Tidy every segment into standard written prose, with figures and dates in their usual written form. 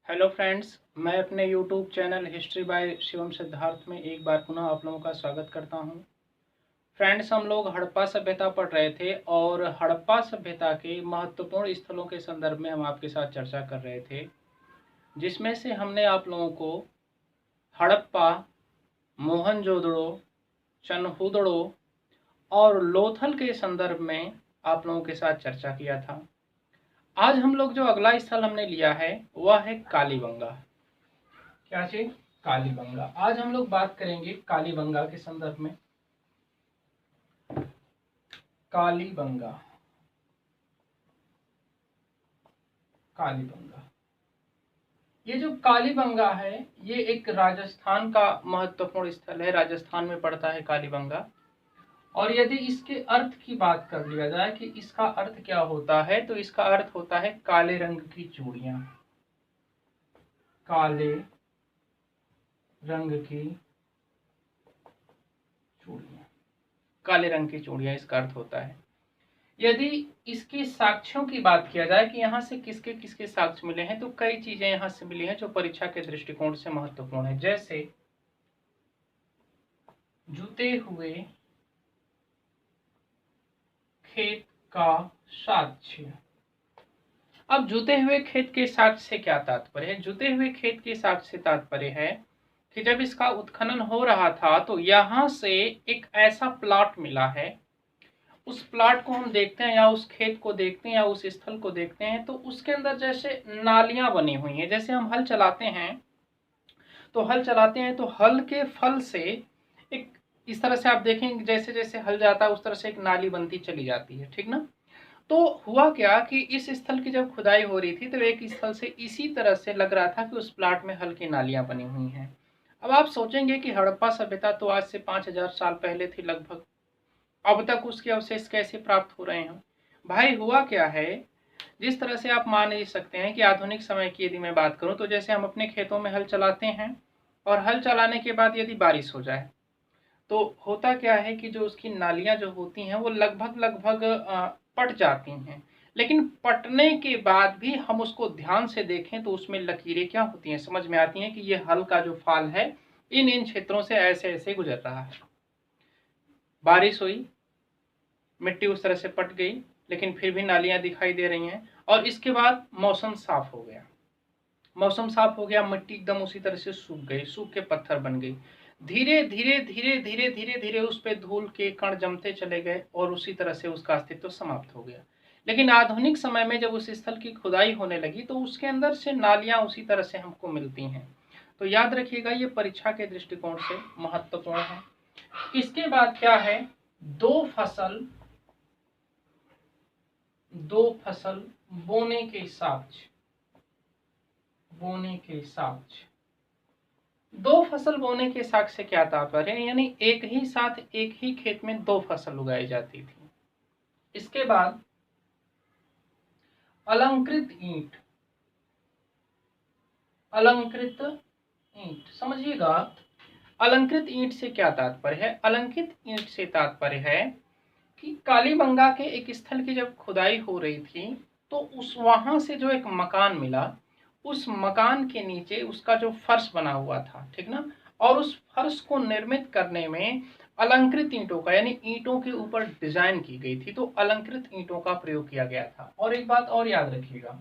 Hello friends, मैं अपने YouTube channel history by Shivam Siddharth में एक बार पुनः आप लोगों का स्वागत करता हूं। फ्रेंड्स, हम लोग हड़प्पा सभ्यता पढ़ रहे थे और हड़प्पा सभ्यता के महत्वपूर्ण स्थलों के संदर्भ में हम आपके साथ चर्चा कर रहे थे, जिसमें से हमने आप लोगों को हड़प्पा, मोहनजोदड़ो, चनहुदड़ो और लोथल के संदर्भ में आप लोगों के साथ चर्चा किया था। आज हम लोग जो अगला स्थल हमने लिया है वह है कालीबंगा। क्या चीज? कालीबंगा। आज हम लोग बात करेंगे कालीबंगा के संदर्भ में। कालीबंगा, कालीबंगा, ये जो कालीबंगा है ये एक राजस्थान का महत्वपूर्ण स्थल है। राजस्थान में पड़ता है कालीबंगा। और यदि इसके अर्थ की बात कर लिया जाए कि इसका अर्थ क्या होता है, तो इसका अर्थ होता है काले रंग की चूड़ियां। काले रंग की चूड़ियां, काले रंग की चूड़ियां इसका अर्थ होता है। यदि इसके साक्ष्यों की बात किया जाए कि यहाँ से किसके किसके साक्ष्य मिले हैं, तो कई चीजें यहाँ से मिली हैं जो परीक्षा के दृष्टिकोण से महत्वपूर्ण है। जैसे जुते हुए खेत का साक्ष्य। अब जुते हुए खेत के साक्ष्य से क्या तात्पर्य है? जुते हुए खेत के साक्ष्य से तात्पर्य है कि जब इसका उत्खनन हो रहा था तो यहाँ से एक ऐसा प्लॉट मिला है। उस प्लाट को हम देखते हैं या उस खेत को देखते हैं या उस स्थल को देखते हैं तो उसके अंदर जैसे नालियां बनी हुई हैं। जैसे हम हल चलाते हैं तो हल के फल से एक इस तरह से आप देखेंगे, जैसे जैसे हल जाता है उस तरह से एक नाली बनती चली जाती है, ठीक ना। तो हुआ क्या कि इस स्थल की जब खुदाई हो रही थी तो एक स्थल से इसी तरह से लग रहा था कि उस प्लाट में हल की नालियां बनी हुई हैं। अब आप सोचेंगे कि हड़प्पा सभ्यता तो आज से 5000 साल पहले थी लगभग, अब तक उसके अवशेष कैसे प्राप्त हो रहे हैं? भाई हुआ क्या है, जिस तरह से आप मान ही सकते हैं कि आधुनिक समय की यदि मैं बात करूं तो जैसे हम अपने खेतों में हल चलाते हैं और हल चलाने के बाद यदि बारिश हो जाए तो होता क्या है कि जो उसकी नालियां जो होती हैं वो लगभग लगभग पट जाती हैं। लेकिन पटने के बाद भी हम उसको ध्यान से देखें तो उसमें लकीरें क्या होती हैं, समझ में आती हैं कि ये हल का जो फाल है इन इन क्षेत्रों से ऐसे ऐसे गुजर रहा है। बारिश हुई, मिट्टी उस तरह से पट गई, लेकिन फिर भी नालियां दिखाई दे रही हैं। और इसके बाद मौसम साफ हो गया, मौसम साफ हो गया, मिट्टी एकदम उसी तरह से सूख गई, सूख के पत्थर बन गई। धीरे धीरे धीरे धीरे धीरे धीरे उस पर धूल के कण जमते चले गए और उसी तरह से उसका अस्तित्व समाप्त हो गया। लेकिन आधुनिक समय में जब उस स्थल की खुदाई होने लगी तो उसके अंदर से नालियां उसी तरह से हमको मिलती हैं। तो याद रखिएगा, ये परीक्षा के दृष्टिकोण से महत्वपूर्ण है। इसके बाद क्या है? दो फसल बोने के साक्ष्य। बोने के साक्ष्य, दो फसल बोने के साक्ष्य से क्या तात्पर्य है? यानी एक ही साथ एक ही खेत में दो फसल उगाई जाती थी। इसके बाद अलंकृत ईंट। अलंकृत ईंट समझिएगा, अलंकृत ईंट से क्या तात्पर्य है? अलंकृत ईंट से तात्पर्य है कि कालीबंगा के एक स्थल की जब खुदाई हो रही थी तो उस वहां से जो एक मकान मिला, उस मकान के नीचे उसका जो फर्श बना हुआ था, ठीक ना, और उस फर्श को निर्मित करने में अलंकृत ईंटों का यानी ईंटों के ऊपर डिजाइन की गई थी, तो अलंकृत ईंटों का प्रयोग किया गया था। और एक बात और याद रखिएगा,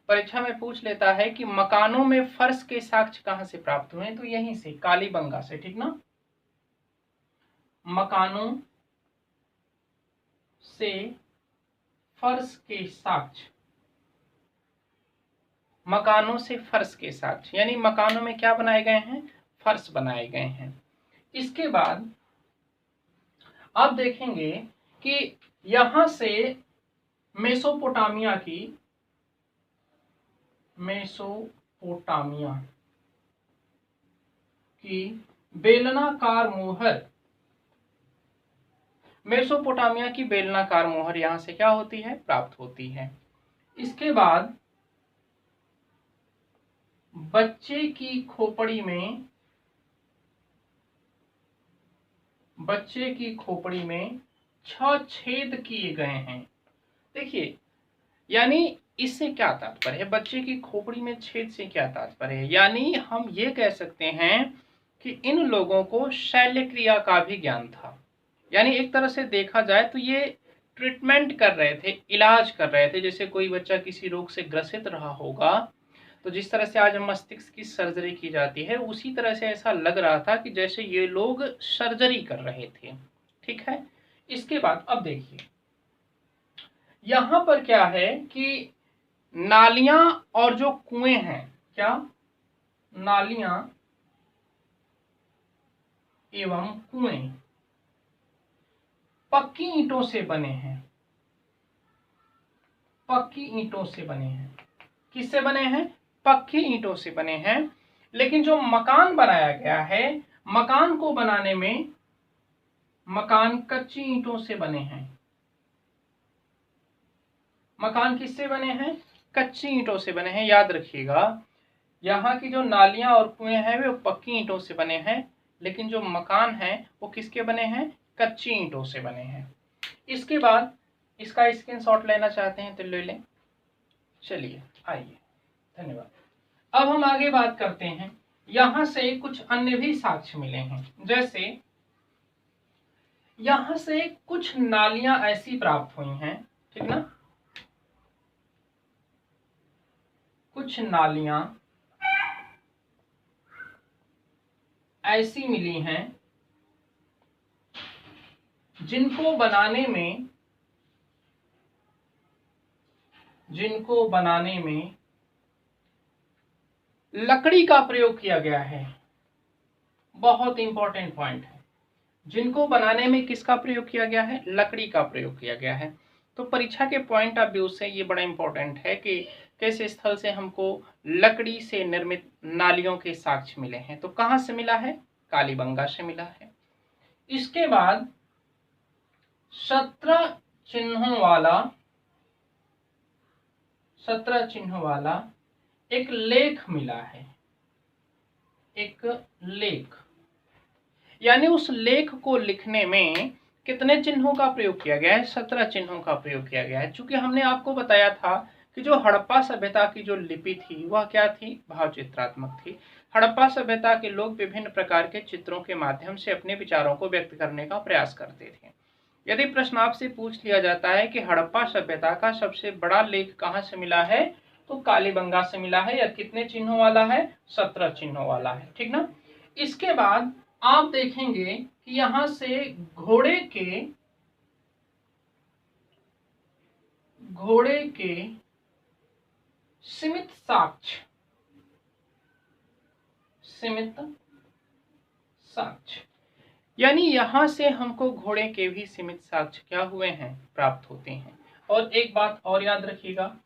परीक्षा में पूछ लेता है कि मकानों में फर्श के साक्ष्य कहां से प्राप्त हुए, तो यहीं से, कालीबंगा से, ठीक ना। मकानों से फर्श के साक्ष्य, मकानों से फर्श के साक्ष्य यानी मकानों में क्या बनाए गए हैं? फर्श बनाए गए हैं। इसके बाद आप देखेंगे कि यहां से मेसोपोटामिया की बेलनाकार मोहर, मेसोपोटामिया की बेलनाकार मोहर यहां से क्या होती है? प्राप्त होती है। इसके बाद बच्चे की खोपड़ी में 6 छेद किए गए हैं। देखिए, यानी इससे क्या तात्पर्य है, बच्चे की खोपड़ी में छेद से क्या तात्पर्य है? यानी हम ये कह सकते हैं कि इन लोगों को शल्य क्रिया का भी ज्ञान था। यानी एक तरह से देखा जाए तो ये ट्रीटमेंट कर रहे थे, इलाज कर रहे थे। जैसे कोई बच्चा किसी रोग से ग्रसित रहा होगा तो जिस तरह से आज मस्तिष्क की सर्जरी की जाती है, उसी तरह से ऐसा लग रहा था कि जैसे ये लोग सर्जरी कर रहे थे। ठीक है। इसके बाद अब देखिए यहां पर क्या है कि नालियां और जो कुएं हैं, क्या नालियां एवं कुएं पक्की ईंटों से बने हैं। पक्की ईंटों से बने हैं। किससे बने हैं? पक्की ईंटों से बने हैं। लेकिन जो मकान बनाया गया है, मकान को बनाने में मकान कच्ची ईंटों से बने हैं। मकान किससे बने हैं? कच्ची ईंटों से बने हैं। याद रखिएगा, यहाँ की जो नालियां और कुएं हैं वे पक्की ईंटों से बने हैं, लेकिन जो मकान है वो किसके बने हैं? कच्ची ईंटों से बने हैं। इसके बाद इसका स्क्रीनशॉट लेना चाहते हैं तो ले लें। चलिए आइए, धन्यवाद। अब हम आगे बात करते हैं। यहां से कुछ अन्य भी साक्ष्य मिले हैं। जैसे यहां से कुछ नालियां ऐसी प्राप्त हुई हैं, ठीक ना, कुछ नालियां ऐसी मिली हैं जिनको बनाने में लकड़ी का प्रयोग किया गया है। बहुत इंपॉर्टेंट पॉइंट है। जिनको बनाने में किसका प्रयोग किया गया है? लकड़ी का प्रयोग किया गया है। तो परीक्षा के पॉइंट ऑफ व्यू से ये बड़ा इंपॉर्टेंट है कि किस स्थल से हमको लकड़ी से निर्मित नालियों के साक्ष्य मिले हैं। तो कहां से मिला है? कालीबंगा से मिला है। इसके बाद 17 चिन्हों वाला एक लेख मिला है। एक लेख, यानी उस लेख को लिखने में कितने चिन्हों का प्रयोग किया गया है? 17 चिन्हों का प्रयोग किया गया है। चूंकि हमने आपको बताया था कि जो हड़प्पा सभ्यता की जो लिपि थी वह क्या थी? भावचित्रात्मक थी। हड़प्पा सभ्यता के लोग विभिन्न प्रकार के चित्रों के माध्यम से अपने विचारों को व्यक्त करने का प्रयास करते थे। यदि प्रश्न आपसे पूछ लिया जाता है कि हड़प्पा सभ्यता का सबसे बड़ा लेख कहां से मिला है, तो कालीबंगा से मिला है। या कितने चिन्हों वाला है? 17 चिन्हों वाला है। ठीक ना। इसके बाद आप देखेंगे कि यहां से घोड़े के सीमित साक्ष्य, यानी यहां से हमको घोड़े के भी सीमित साक्ष्य क्या हुए हैं? प्राप्त होते हैं। और एक बात और याद रखिएगा,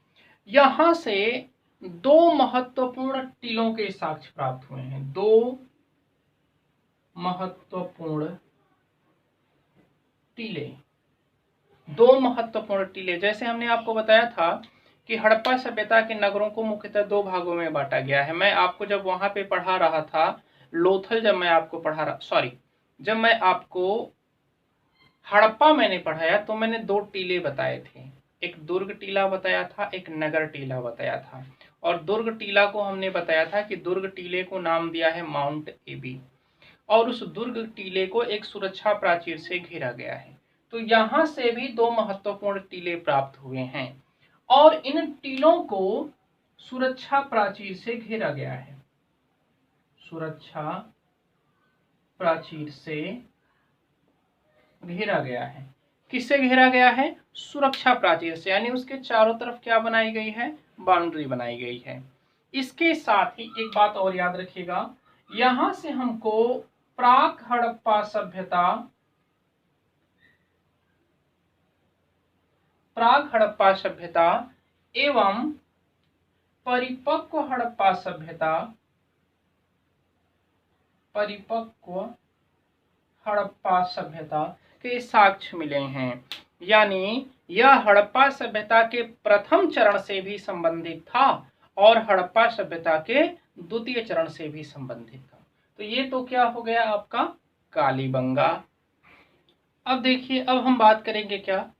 यहां से 2 महत्वपूर्ण टीलों के साक्ष्य प्राप्त हुए हैं। 2 महत्वपूर्ण टीले। जैसे हमने आपको बताया था कि हड़प्पा सभ्यता के नगरों को मुख्यतः 2 भागों में बांटा गया है। मैं आपको जब वहां पे पढ़ा रहा था लोथल, जब मैं आपको हड़प्पा मैंने पढ़ाया तो मैंने 2 टीले बताए थे। एक दुर्ग टीला बताया था, एक नगर टीला बताया था। और दुर्ग टीला को हमने बताया था कि दुर्ग टीले को नाम दिया है माउंट एबी, और उस दुर्ग टीले को एक सुरक्षा प्राचीर से घेरा गया है। तो यहां से भी 2 महत्वपूर्ण टीले प्राप्त हुए हैं और इन टीलों को सुरक्षा प्राचीर से घेरा गया है। सुरक्षा प्राचीर से घेरा गया है। किससे घेरा गया है? सुरक्षा प्राचीर से, यानी उसके चारों तरफ क्या बनाई गई है? बाउंड्री बनाई गई है। इसके साथ ही एक बात और याद रखिएगा, यहां से हमको प्राक हड़प्पा सभ्यता एवं परिपक्व हड़प्पा सभ्यता के साक्ष्य मिले हैं। यानी यह हड़प्पा सभ्यता के प्रथम चरण से भी संबंधित था और हड़प्पा सभ्यता के द्वितीय चरण से भी संबंधित था। तो ये तो क्या हो गया आपका? कालीबंगा। अब देखिए, अब हम बात करेंगे क्या?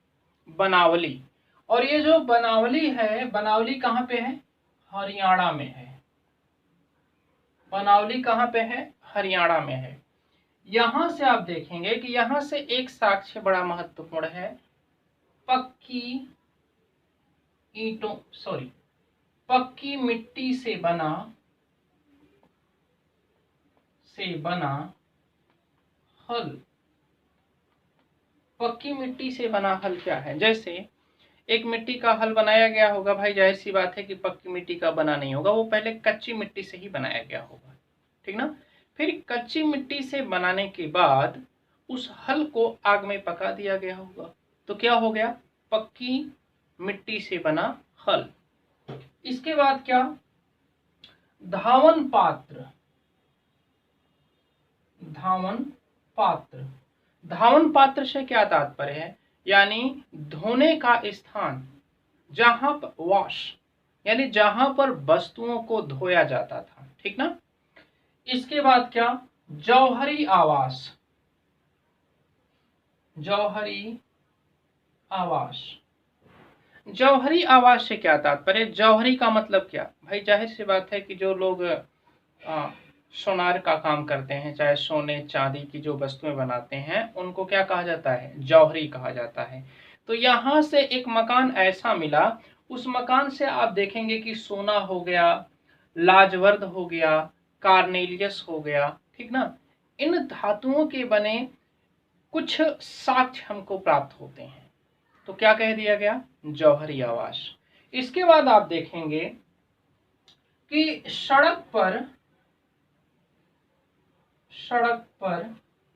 बनावली। और ये जो बनावली है, बनावली कहाँ पे है? हरियाणा में है। बनावली कहाँ पे है? हरियाणा में है। यहां से आप देखेंगे कि यहां से एक साक्ष्य बड़ा महत्वपूर्ण है, पक्की ईंटों सॉरी पक्की मिट्टी से बना हल। पक्की मिट्टी से बना हल क्या है? जैसे एक मिट्टी का हल बनाया गया होगा भाई, जाहिर सी बात है कि पक्की मिट्टी का बना नहीं होगा, वो पहले कच्ची मिट्टी से ही बनाया गया होगा, ठीक ना। फिर कच्ची मिट्टी से बनाने के बाद उस हल को आग में पका दिया गया होगा, तो क्या हो गया? पक्की मिट्टी से बना हल। इसके बाद क्या? धावन पात्र। धावन पात्र, धावन पात्र से क्या तात्पर्य है? यानी धोने का स्थान, जहां पर वॉश, यानी जहां पर वस्तुओं को धोया जाता था, ठीक ना। इसके बाद क्या? जौहरी आवास। जौहरी आवास, जौहरी आवास से क्या तात्पर्य? जौहरी का मतलब क्या भाई? जाहिर सी बात है कि जो लोग सोनार का काम करते हैं, चाहे सोने चांदी की जो वस्तुएं बनाते हैं, उनको क्या कहा जाता है? जौहरी कहा जाता है। तो यहां से एक मकान ऐसा मिला, उस मकान से आप देखेंगे कि सोना हो गया, लाजवर्द हो गया, कार्नेलियस हो गया, ठीक ना। इन धातुओं के बने कुछ साक्ष्य हमको प्राप्त होते हैं, तो क्या कह दिया गया? जौहरी आवास। इसके बाद आप देखेंगे कि सड़क पर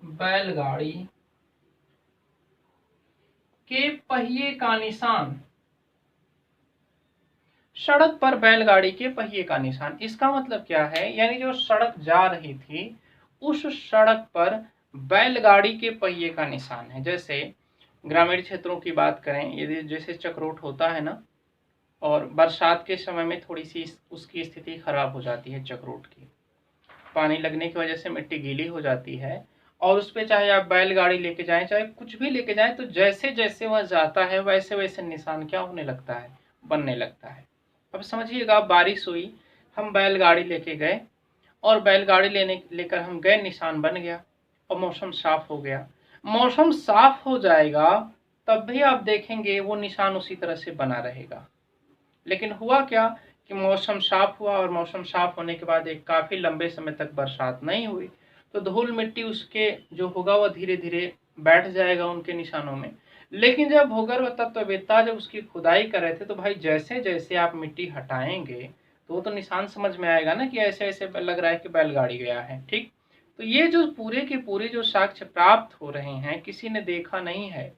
बैलगाड़ी के पहिए का निशान। सड़क पर बैलगाड़ी के पहिए का निशान, इसका मतलब क्या है? यानी जो सड़क जा रही थी, उस सड़क पर बैलगाड़ी के पहिए का निशान है। जैसे ग्रामीण क्षेत्रों की बात करें, यदि जैसे चक्रोट होता है ना, और बरसात के समय में थोड़ी सी उसकी स्थिति खराब हो जाती है चक्रोट की, पानी लगने की वजह से मिट्टी गीली हो जाती है, और उस पर चाहे आप बैलगाड़ी लेके जाएं, चाहे कुछ भी लेके जाएं, तो जैसे जैसे वह जाता है वैसे वैसे निशान क्या होने लगता है? बनने लगता है। अब समझिएगा, बारिश हुई, हम बैलगाड़ी लेके गए, और बैलगाड़ी लेकर हम गए, निशान बन गया, और मौसम साफ हो गया। मौसम साफ हो जाएगा तब भी आप देखेंगे वो निशान उसी तरह से बना रहेगा। लेकिन हुआ क्या कि मौसम साफ हुआ, और मौसम साफ होने के बाद एक काफी लंबे समय तक बरसात नहीं हुई, तो धूल मिट्टी उसके जो होगा वह धीरे धीरे बैठ जाएगा उनके निशानों में। लेकिन जब भूगर्भ तत्ववेत्ता जब उसकी खुदाई कर रहे थे, तो भाई जैसे जैसे आप मिट्टी हटाएंगे तो वो तो निशान समझ में आएगा ना, कि ऐसे ऐसे लग रहा है कि बैलगाड़ी गया है, ठीक। तो ये जो पूरे के पूरे जो साक्ष्य प्राप्त हो रहे हैं, किसी ने देखा नहीं है,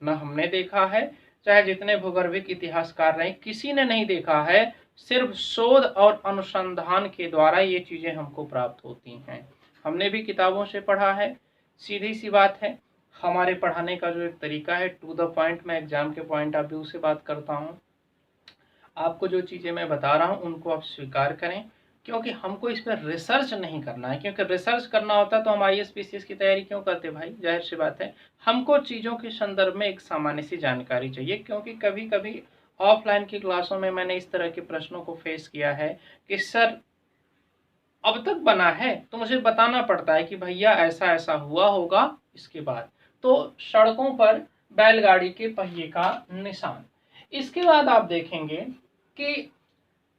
न हमने देखा है, चाहे जितने भूगर्भिक इतिहासकार रहे, किसी ने नहीं देखा है। सिर्फ शोध और अनुसंधान के द्वारा ये चीजें हमको प्राप्त होती हैं। हमने भी किताबों से पढ़ा है, सीधी सी बात है। हमारे पढ़ाने का जो एक तरीका है, टू द पॉइंट, मैं एग्जाम के पॉइंट ऑफ व्यू से बात करता हूँ। आपको जो चीजें मैं बता रहा हूँ उनको आप स्वीकार करें, क्योंकि हमको इस पर रिसर्च नहीं करना है। क्योंकि रिसर्च करना होता तो हम IAS PCS की तैयारी क्यों करते भाई? जाहिर सी बात है, हमको चीज़ों के संदर्भ में एक सामान्य सी जानकारी चाहिए। क्योंकि कभी कभी ऑफलाइन की क्लासों में मैंने इस तरह के प्रश्नों को फेस किया है कि सर अब तक बना है, तो मुझे बताना पड़ता है कि भैया ऐसा ऐसा हुआ होगा। इसके बाद तो सड़कों पर बैलगाड़ी के पहिए का निशान। इसके बाद आप देखेंगे कि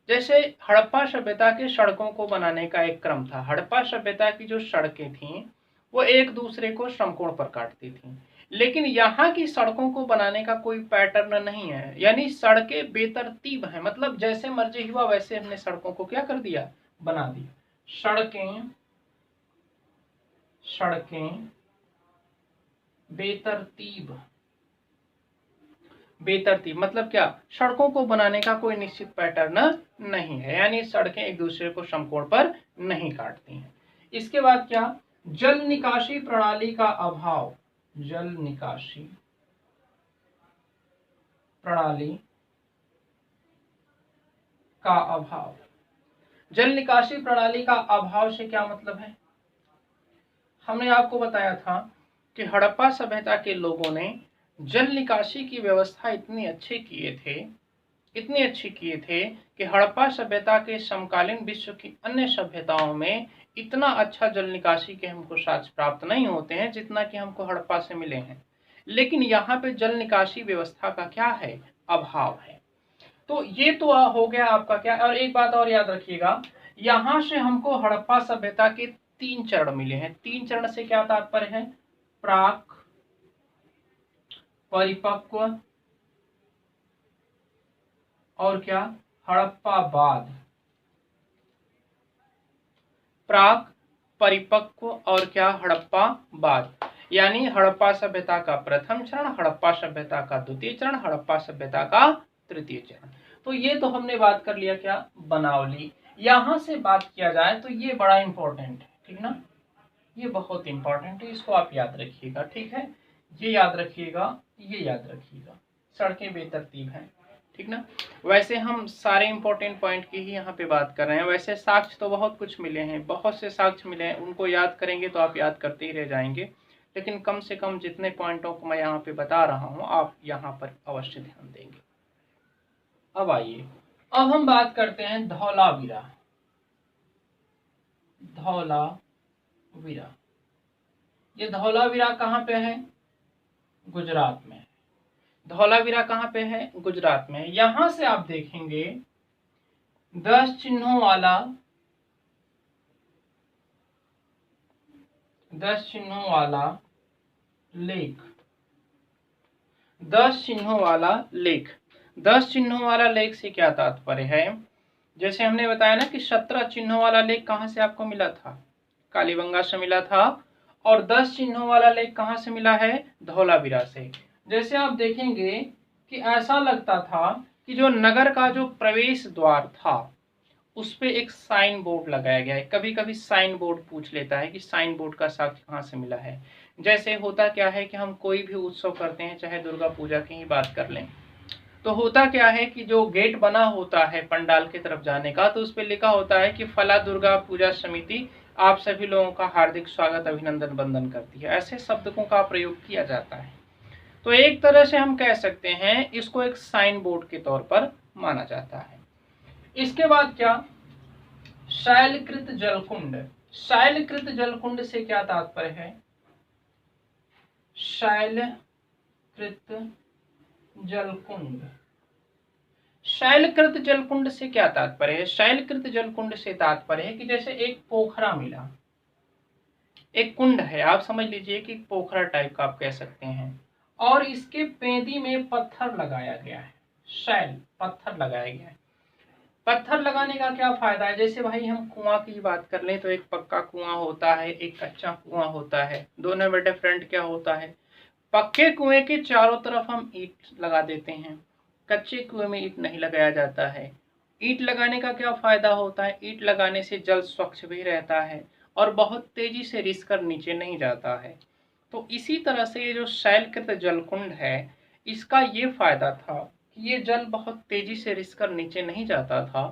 जैसे हड़प्पा सभ्यता के सड़कों को बनाने का एक क्रम था। हड़प्पा सभ्यता की जो सड़कें थीं वो एक दूसरे को समकोण पर काटती थीं, लेकिन यहाँ की सड़कों को बनाने का कोई पैटर्न नहीं है। यानी सड़कें बेतरतीब हैं, मतलब जैसे मर्जी हुआ वैसे हमने सड़कों को क्या कर दिया? बना दिया। सड़कें बेतरतीब, बेतरतीब मतलब क्या? सड़कों को बनाने का कोई निश्चित पैटर्न नहीं है, यानी सड़कें एक दूसरे को समकोण पर नहीं काटती हैं। इसके बाद क्या? जल निकासी प्रणाली का अभाव। जल निकासी प्रणाली का अभाव। जल निकासी प्रणाली का अभाव से क्या मतलब है? हमने आपको बताया था कि हड़प्पा सभ्यता के लोगों ने जल निकासी की व्यवस्था इतनी अच्छी किए थे कि हड़प्पा सभ्यता के समकालीन विश्व की अन्य सभ्यताओं में इतना अच्छा जल निकासी के हमको साक्ष्य प्राप्त नहीं होते हैं जितना कि हमको हड़प्पा से मिले हैं। लेकिन यहाँ पे जल निकासी व्यवस्था का क्या है, अभाव है। तो ये तो हो गया आपका क्या। और एक बात और याद रखिएगा, यहाँ से हमको हड़प्पा सभ्यता के 3 चरण मिले हैं। 3 चरण से क्या तात्पर्य है, प्राक, परिपक्व और क्या, हड़प्पा बाद। प्राक, परिपक्व और क्या, हड़प्पा बाद। यानी हड़प्पा सभ्यता का प्रथम चरण, हड़प्पा सभ्यता का द्वितीय चरण, हड़प्पा सभ्यता का तृतीय चरण। तो ये तो हमने बात कर लिया क्या, बनावली। यहां से बात किया जाए तो ये बड़ा इंपॉर्टेंट है, ठीक ना, ये बहुत इंपॉर्टेंट है, इसको आप याद रखिएगा, ठीक है। ये याद रखिएगा, ये याद रखिएगा, सड़कें बेतरतीब हैं, ठीक ना। वैसे हम सारे इंपॉर्टेंट पॉइंट की ही यहाँ पे बात कर रहे हैं। वैसे साक्ष्य तो बहुत कुछ मिले हैं, बहुत से साक्ष्य मिले हैं, उनको याद करेंगे तो आप याद करते ही रह जाएंगे। लेकिन कम से कम जितने पॉइंटों को मैं यहाँ पे बता रहा हूँ आप यहाँ पर अवश्य ध्यान देंगे। अब आइए, अब हम बात करते हैं धौलावीरा। धौलावीरा, ये धौलावीरा कहाँ पे है, गुजरात में। धौलावीरा कहाँ पे है, गुजरात में। यहां से आप देखेंगे 10 चिन्हों वाला 10 चिन्हों वाला लेख। 10 चिन्हों वाला लेख। 10 चिन्हों वाला लेख से क्या तात्पर्य है, जैसे हमने बताया ना कि 17 चिन्हों वाला लेख कहां से आपको मिला था, कालीबंगा से मिला था। और 10 चिन्हों वाला लेख कहां से मिला है, धौलावीरा से। जैसे आप देखेंगे कि ऐसा लगता था कि जो नगर का जो प्रवेश द्वार था उस पे एक साइन बोर्ड लगाया गया है। कभी कभी साइन बोर्ड पूछ लेता है कि साइन बोर्ड का साक्ष्य कहाँ से मिला है। जैसे होता क्या है कि हम कोई भी उत्सव करते हैं, चाहे दुर्गा पूजा की ही बात कर लें, तो होता क्या है कि जो गेट बना होता है पंडाल की तरफ जाने का, तो उस पर लिखा होता है कि फला दुर्गा पूजा समिति आप सभी लोगों का हार्दिक स्वागत अभिनंदन वंदन करती है। ऐसे शब्दों का प्रयोग किया जाता है। तो एक तरह से हम कह सकते हैं इसको एक साइन बोर्ड के तौर पर माना जाता है। इसके बाद क्या, शैलकृत जलकुंड। शैलकृत जलकुंड से क्या तात्पर्य है, शैलकृत जलकुंड। शैलकृत जलकुंड से क्या तात्पर्य है, शैलकृत जलकुंड से तात्पर्य है कि जैसे एक पोखरा मिला, एक कुंड है, आप समझ लीजिए कि पोखरा टाइप का आप कह सकते हैं, और इसके पेंदी में पत्थर लगाया गया है। शैल, पत्थर लगाया गया है। पत्थर लगाने का क्या फायदा है, जैसे भाई हम कुआं की बात कर लें तो एक पक्का कुआं होता है, एक कच्चा कुआं होता है। दोनों में डिफरेंट क्या होता है, पक्के कुएं के चारों तरफ हम ईंट लगा देते हैं, कच्चे कुएं में ईंट नहीं लगाया जाता है। ईंट लगाने का क्या फायदा होता है, ईंट लगाने से जल स्वच्छ भी रहता है और बहुत तेजी से रिस कर नीचे नहीं जाता है। तो इसी तरह से ये जो शैलकृत जलकुंड है, इसका ये फायदा था कि ये जल बहुत तेजी से रिस कर नीचे नहीं जाता था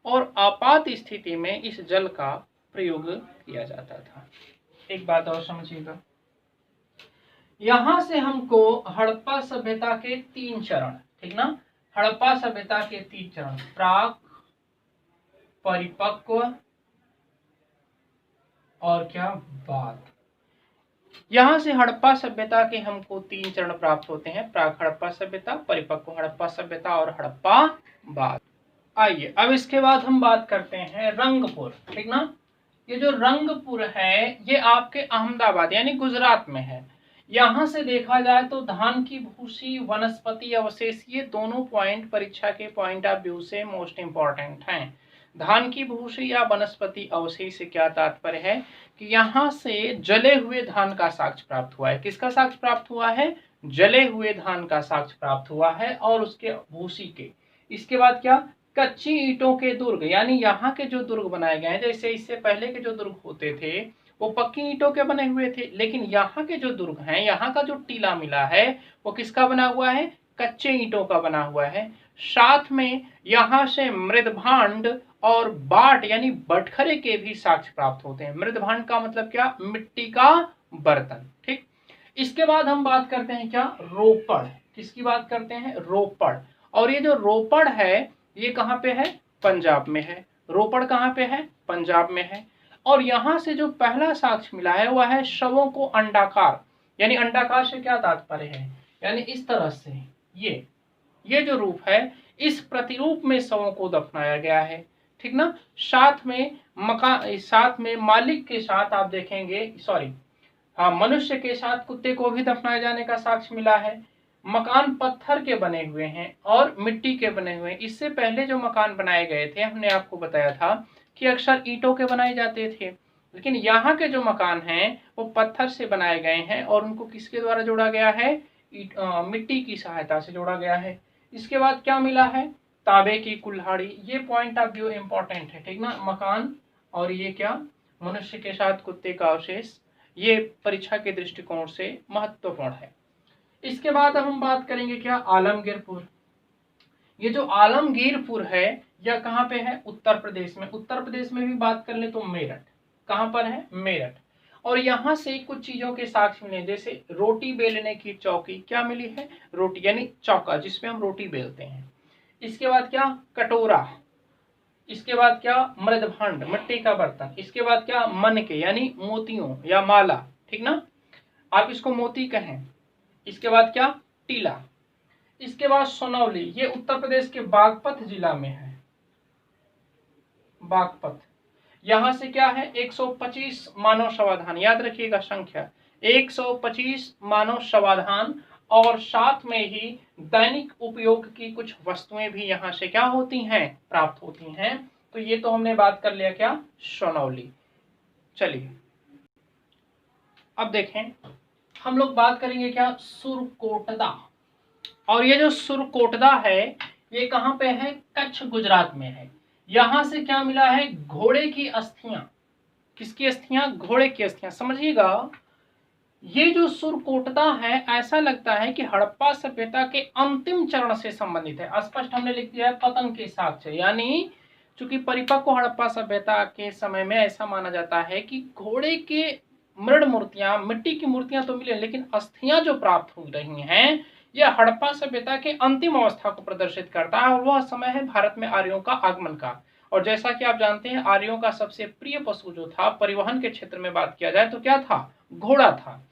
और आपात स्थिति में इस जल का प्रयोग किया जाता था। एक बात और समझिएगा, यहां से हमको हड़प्पा सभ्यता के 3 चरण, ठीक ना, हड़प्पा सभ्यता के 3 चरण, प्राक, परिपक्व और क्या, बाद। यहां से हड़प्पा सभ्यता के हमको 3 चरण प्राप्त होते हैं, प्राक हड़प्पा सभ्यता, परिपक्व हड़प्पा सभ्यता और हड़प्पा बाद। आइए अब इसके बाद हम बात करते हैं रंगपुर, ठीक ना। ये जो रंगपुर है ये आपके अहमदाबाद यानी गुजरात में है। यहां से देखा जाए तो धान की भूसी, वनस्पति अवशेष, ये दोनों पॉइंट परीक्षा के पॉइंट ऑफ व्यू से मोस्ट इंपॉर्टेंट हैं। धान की भूसी या वनस्पति अवशेष से क्या तात्पर्य है कि यहाँ से जले हुए धान का साक्ष्य प्राप्त हुआ है। किसका साक्ष्य प्राप्त हुआ है, जले हुए धान का साक्ष्य प्राप्त हुआ है और उसके भूसी के। इसके बाद क्या, कच्ची ईंटों के दुर्ग, यानी यहाँ के जो दुर्ग बनाए गए हैं, जैसे इससे पहले के जो दुर्ग होते थे वो पक्की ईंटों के बने हुए थे, लेकिन यहाँ के जो दुर्ग हैं, यहाँ का जो टीला मिला है वो किसका बना हुआ है, कच्चे ईंटों का बना हुआ है। साथ में यहाँ से मृदभांड और बाट यानी बटखरे के भी साक्ष्य प्राप्त होते हैं। मृदभांड का मतलब क्या, मिट्टी का बर्तन, ठीक। इसके बाद हम बात करते हैं क्या, रोपड़। किसकी बात करते हैं, रोपड़। और ये जो रोपड़ है ये कहाँ पे है, पंजाब में है। रोपड़ कहाँ पे है, पंजाब में है। और यहां से जो पहला साक्ष्य मिला है वह है शवों को अंडाकार, यानी अंडाकार से क्या तात्पर्य है, यानी इस तरह से ये जो रूप है इस प्रतिरूप में शवों को दफनाया गया है, ठीक ना। साथ में मालिक के साथ आप देखेंगे, सॉरी हाँ, मनुष्य के साथ कुत्ते को भी दफनाए जाने का साक्ष्य मिला है। मकान पत्थर के बने हुए हैं और मिट्टी के बने हुए हैं। इससे पहले जो मकान बनाए गए थे हमने आपको बताया था कि अक्सर ईंटों के बनाए जाते थे, लेकिन यहाँ के जो मकान हैं वो पत्थर से बनाए गए हैं और उनको किसके द्वारा जोड़ा गया है, मिट्टी की सहायता से जोड़ा गया है। इसके बाद क्या मिला है, तांबे की कुल्हाड़ी। ये पॉइंट ऑफ व्यू इंपॉर्टेंट है, ठीक ना। मकान और ये क्या, मनुष्य के साथ कुत्ते का अवशेष, ये परीक्षा के दृष्टिकोण से महत्वपूर्ण है। इसके बाद अब हम बात करेंगे क्या, आलमगीरपुर। ये जो आलमगीरपुर है यह कहाँ पे है, उत्तर प्रदेश में। उत्तर प्रदेश में भी बात कर ले तो मेरठ, कहाँ पर है, मेरठ। और यहाँ से कुछ चीजों के साक्ष्य मिले, जैसे रोटी बेलने की चौकी, क्या मिली है, रोटी यानी चौका जिसमें हम रोटी बेलते हैं। इसके बाद क्या, कटोरा। इसके बाद क्या, मृदभांड, मिट्टी का बर्तन। इसके बाद क्या, मन के यानी मोतियों या माला, ठीक ना, आप इसको मोती कहें। इसके बाद क्या, टीला। इसके बाद सोनौली, ये उत्तर प्रदेश के बागपत जिला में है, बागपत। यहां से क्या है, 125 मानव समाधान, याद रखिएगा संख्या 125 मानव समाधान। और साथ में ही दैनिक उपयोग की कुछ वस्तुएं भी यहां से क्या होती हैं, प्राप्त होती हैं। तो ये तो हमने बात कर लिया क्या, सोनौली। चलिए अब देखें, हम लोग बात करेंगे क्या, सुरकोटदा। और ये जो सुरकोटदा है ये कहाँ पे है, कच्छ गुजरात में है। यहां से क्या मिला है, घोड़े की अस्थियां। किसकी अस्थियां, घोड़े की अस्थियां। समझिएगा ये जो सुरकोटदा है ऐसा लगता है कि हड़प्पा सभ्यता के अंतिम चरण से संबंधित है। स्पष्ट हमने लिख दिया है पतन के साक्ष्य, यानी चूंकि परिपक्व हड़प्पा सभ्यता के समय में ऐसा माना जाता है कि घोड़े के मृण मूर्तियां, मिट्टी की मूर्तियां तो मिले लेकिन अस्थियां जो प्राप्त हो रही हैं यह हड़प्पा सभ्यता के अंतिम अवस्था को प्रदर्शित करता है। और वह समय है भारत में आर्यों का आगमन का। और जैसा कि आप जानते हैं आर्यों का सबसे प्रिय पशु जो था परिवहन के क्षेत्र में बात किया जाए तो क्या था, घोड़ा था।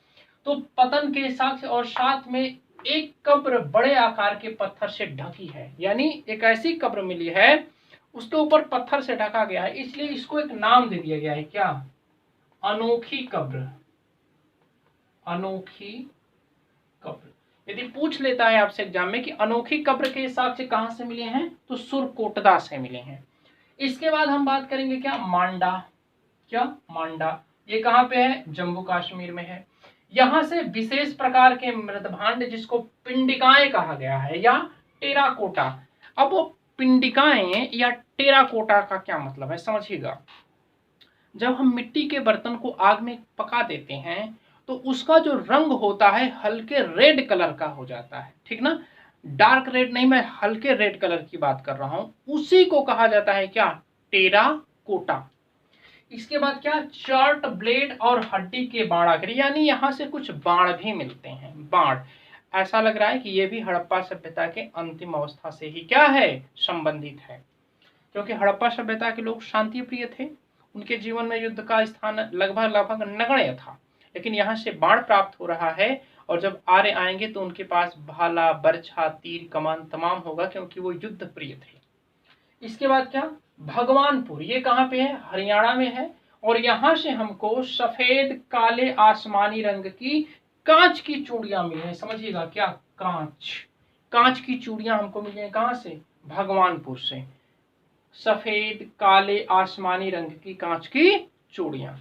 तो पतन के साक्ष्य और साथ में एक कब्र बड़े आकार के पत्थर से ढकी है, यानी एक ऐसी कब्र मिली है उसके ऊपर पत्थर से ढका गया है, इसलिए इसको एक नाम दे दिया गया है, क्या, अनोखी कब्र। अनोखी कब्र। यदि पूछ लेता है आपसे एग्जाम में कि अनोखी कब्र के साक्ष्य कहां से मिले हैं तो सुरकोटदा से मिले हैं। इसके बाद हम बात करेंगे क्या, मांडा। क्या, मांडा। ये कहां पे है, जम्मू कश्मीर में है। यहां से विशेष प्रकार के मृदभांड जिसको पिंडिकाएं कहा गया है या टेराकोटा। अब वो पिंडिकाएं या टेराकोटा का क्या मतलब है समझिएगा। जब हम मिट्टी के बर्तन को आग में पका देते हैं तो उसका जो रंग होता है हल्के रेड कलर का हो जाता है, ठीक ना। डार्क रेड नहीं, मैं हल्के रेड कलर की बात कर रहा हूं। उसी को कहा जाता है क्या, टेराकोटा। इसके बाद क्या, चार्ट ब्लेड और हड्डी के बाणागृह, यानी यहां से कुछ बाण भी मिलते हैं, बाण। ऐसा लग रहा है कि यह भी हड़प्पा सभ्यता के अंतिम अवस्था से ही क्या है, संबंधित है। क्योंकि हड़प्पा सभ्यता के लोग शांति प्रिय थे, उनके जीवन में युद्ध का स्थान लगभग नगण्य था। लेकिन यहाँ से बाण प्राप्त हो रहा है और जब आर्य आएंगे तो उनके पास भाला, बर्छा, तीर, कमान तमाम होगा क्योंकि वो युद्ध प्रिय थे। इसके बाद क्या, भगवानपुर। ये कहाँ पे है, हरियाणा में है। और यहाँ से हमको सफेद काले आसमानी रंग की कांच की चूड़ियां मिली हैं। समझिएगा क्या, कांच की चूड़ियां हमको मिली हैं, कहां से, भगवानपुर से। सफेद काले आसमानी रंग की कांच की चूड़ियां।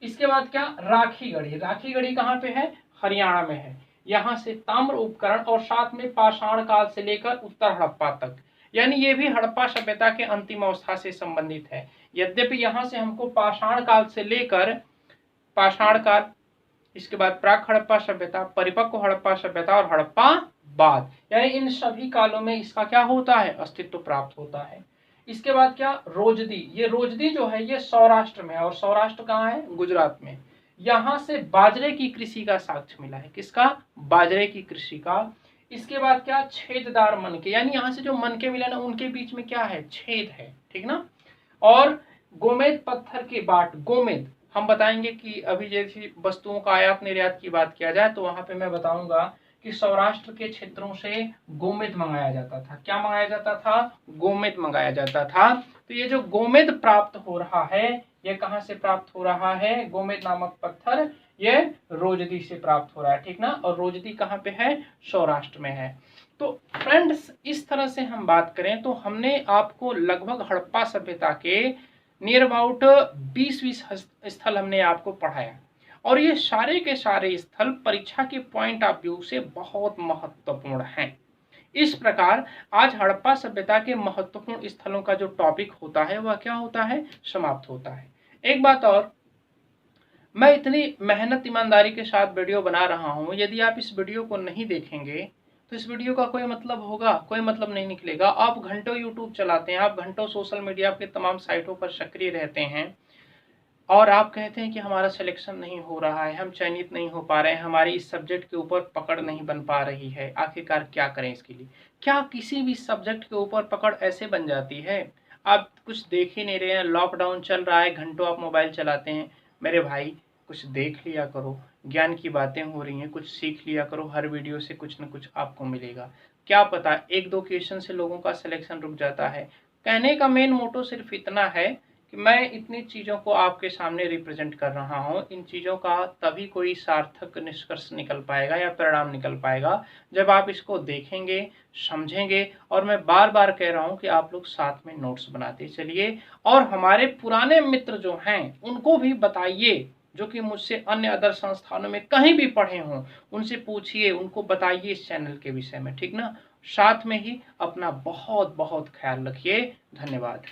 इसके बाद क्या, राखी गढ़ी। राखी गढ़ी कहाँ पे है, हरियाणा में है। यहाँ से ताम्र उपकरण और साथ में पाषाण काल से लेकर उत्तर हड़प्पा तक, यानी ये भी हड़प्पा सभ्यता के अंतिम अवस्था से संबंधित है। यद्यपि यहाँ से हमको पाषाण काल से लेकर पाषाण काल, इसके बाद प्राक हड़प्पा सभ्यता, परिपक्व हड़प्पा सभ्यता और हड़प्पा बाद, यानी इन सभी कालों में इसका क्या होता है, अस्तित्व प्राप्त होता है। इसके बाद क्या, रोजदी। ये रोजदी जो है ये सौराष्ट्र में है। और सौराष्ट्र कहाँ है, गुजरात में। यहाँ से बाजरे की कृषि का साक्ष्य मिला है। किसका? बाजरे की कृषि का। इसके बाद क्या? छेददार मनके, यानी यहाँ से जो मनके मिले ना उनके बीच में क्या है? छेद है, ठीक ना। और गोमेद पत्थर के बाट, गोमेद हम बताएंगे कि अभी जैसी वस्तुओं का आयात निर्यात की बात किया जाए तो वहां पे मैं बताऊंगा कि सौराष्ट्र के क्षेत्रों से गोमेद मंगाया जाता था। क्या मंगाया जाता था? गोमेद मंगाया जाता था। तो ये जो गोमेद प्राप्त हो रहा है, ये कहां से प्राप्त हो रहा है? गोमेद नामक पत्थर ये रोजदी से प्राप्त हो रहा है, ठीक ना। और रोजदी कहाँ पे है? सौराष्ट्र में है। तो फ्रेंड्स, इस तरह से हम बात करें तो हमने आपको लगभग हड़प्पा सभ्यता के नियर अबाउट 20 स्थल हमने आपको पढ़ाया, और ये सारे के सारे स्थल परीक्षा के पॉइंट ऑफ व्यू से बहुत महत्वपूर्ण हैं। इस प्रकार आज हड़प्पा सभ्यता के महत्वपूर्ण स्थलों का जो टॉपिक होता है वह क्या होता है? समाप्त होता है। एक बात और, मैं इतनी मेहनत ईमानदारी के साथ वीडियो बना रहा हूं, यदि आप इस वीडियो को नहीं देखेंगे तो इस वीडियो का कोई मतलब होगा? कोई मतलब नहीं निकलेगा। आप घंटों यूट्यूब चलाते हैं, आप घंटों सोशल मीडिया के तमाम साइटों पर सक्रिय रहते हैं, और आप कहते हैं कि हमारा सिलेक्शन नहीं हो रहा है, हम चयनित नहीं हो पा रहे हैं, हमारी इस सब्जेक्ट के ऊपर पकड़ नहीं बन पा रही है। आखिरकार क्या करें इसके लिए? क्या किसी भी सब्जेक्ट के ऊपर पकड़ ऐसे बन जाती है? आप कुछ देख ही नहीं रहे हैं, लॉकडाउन चल रहा है, घंटों आप मोबाइल चलाते हैं। मेरे भाई, कुछ देख लिया करो, ज्ञान की बातें हो रही हैं, कुछ सीख लिया करो, हर वीडियो से कुछ न कुछ आपको मिलेगा। क्या पता एक दो क्वेश्चन से लोगों का सिलेक्शन रुक जाता है। कहने का मेन मोटो सिर्फ इतना है कि मैं इतनी चीज़ों को आपके सामने रिप्रेजेंट कर रहा हूँ। इन चीज़ों का तभी कोई सार्थक निष्कर्ष निकल पाएगा या परिणाम निकल पाएगा जब आप इसको देखेंगे, समझेंगे। और मैं बार बार कह रहा हूँ कि आप लोग साथ में नोट्स बनाते चलिए, और हमारे पुराने मित्र जो हैं उनको भी बताइए, जो कि मुझसे अन्य अदर संस्थानों में कहीं भी पढ़े हों, उनसे पूछिए, उनको बताइए इस चैनल के विषय में, ठीक ना। साथ में ही अपना बहुत बहुत ख्याल रखिए। धन्यवाद।